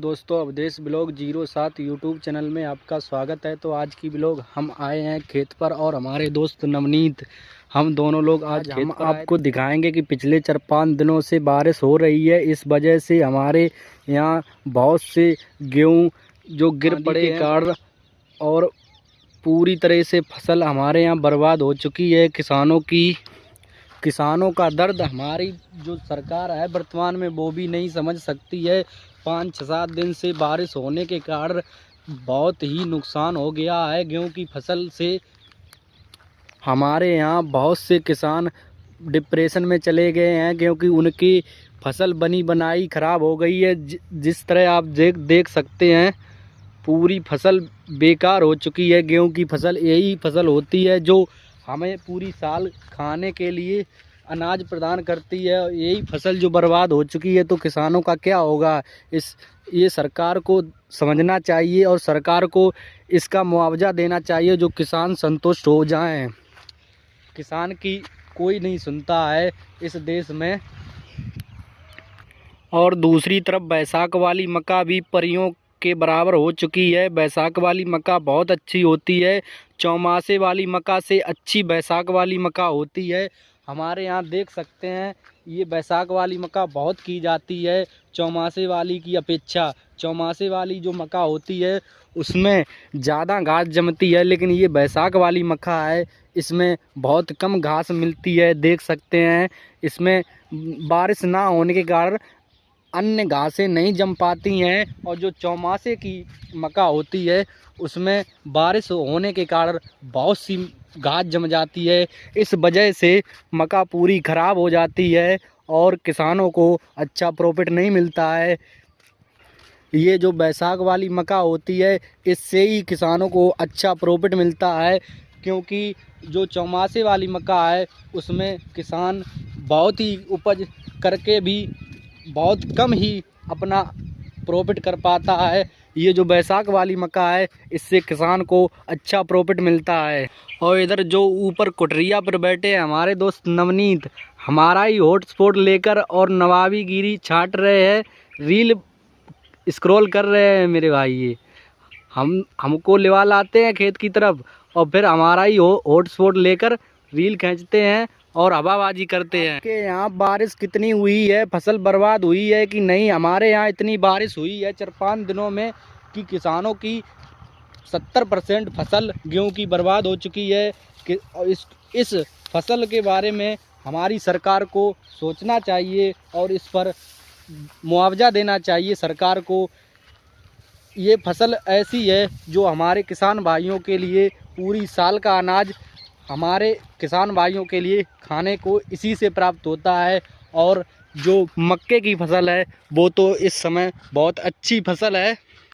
दोस्तों, Awadhesh blog 07 YouTube channel में आपका स्वागत है। तो आज की ब्लॉग हम आए हैं खेत पर और हमारे दोस्त नवनीत, हम दोनों लोग आज हम आपको दिखाएंगे कि पिछले 4-5 दिनों से बारिश हो रही है। इस वजह से हमारे यहाँ बहुत से गेहूँ जो गिर पड़े हैं कारण और पूरी तरह से फसल हमारे यहाँ बर्बाद हो चुकी है। किसानों का दर्द हमारी जो सरकार है वर्तमान में वो भी नहीं समझ सकती है। 5-7 दिन से बारिश होने के कारण बहुत ही नुकसान हो गया है गेहूं की फसल से। हमारे यहाँ बहुत से किसान डिप्रेशन में चले गए हैं क्योंकि उनकी फसल बनी बनाई ख़राब हो गई है। जिस तरह आप देख सकते हैं, पूरी फसल बेकार हो चुकी है। गेहूं की फसल यही फसल होती है जो हमें पूरी साल खाने के लिए अनाज प्रदान करती है। यही फसल जो बर्बाद हो चुकी है तो किसानों का क्या होगा। ये सरकार को समझना चाहिए और सरकार को इसका मुआवजा देना चाहिए जो किसान संतुष्ट हो जाएं। किसान की कोई नहीं सुनता है इस देश में। और दूसरी तरफ बैसाख वाली मक्का भी परियों के बराबर हो चुकी है। बैसाख वाली मक्का बहुत अच्छी होती है। चौमासे वाली मक्का से अच्छी बैसाख वाली मक्का होती है। हमारे यहाँ देख सकते हैं, ये बैसाख वाली मक्का बहुत की जाती है चौमासे वाली की अपेक्षा। चौमासे वाली जो मक्का होती है उसमें ज़्यादा घास जमती है, लेकिन ये बैसाख वाली मक्का है, इसमें बहुत कम घास मिलती है। देख सकते हैं, इसमें बारिश ना होने के कारण अन्य घासें नहीं जम पाती हैं। और जो चौमासे की मक्का होती है उसमें बारिश होने के कारण बहुत सी घास जम जाती है। इस वजह से मक्का पूरी ख़राब हो जाती है और किसानों को अच्छा प्रॉफिट नहीं मिलता है। ये जो बैसाख वाली मक्का होती है इससे ही किसानों को अच्छा प्रॉफिट मिलता है, क्योंकि जो चौमासे वाली मक्का है उसमें किसान बहुत ही उपज करके भी बहुत कम ही अपना प्रॉफिट कर पाता है। ये जो बैसाख वाली मक्का है इससे किसान को अच्छा प्रॉफिट मिलता है। और इधर जो ऊपर कुटरिया पर बैठे हैं हमारे दोस्त नवनीत, हमारा ही हॉटस्पॉट लेकर और नवाबी गिरी छाट रहे हैं, रील स्क्रॉल कर रहे हैं मेरे भाई। ये हमको लेवा लाते हैं खेत की तरफ और फिर हमारा ही हॉटस्पॉट लेकर रील खींचते हैं और हवाबाजी करते हैं कि यहाँ बारिश कितनी हुई है, फसल बर्बाद हुई है कि नहीं। हमारे यहाँ इतनी बारिश हुई है 4-5 दिनों में कि किसानों की 70% फसल गेहूं की बर्बाद हो चुकी है। कि इस फसल के बारे में हमारी सरकार को सोचना चाहिए और इस पर मुआवजा देना चाहिए सरकार को। ये फसल ऐसी है जो हमारे किसान भाइयों के लिए पूरी साल का अनाज हमारे किसान भाइयों के लिए खाने को इसी से प्राप्त होता है। और जो मक्के की फसल है वो तो इस समय बहुत अच्छी फसल है।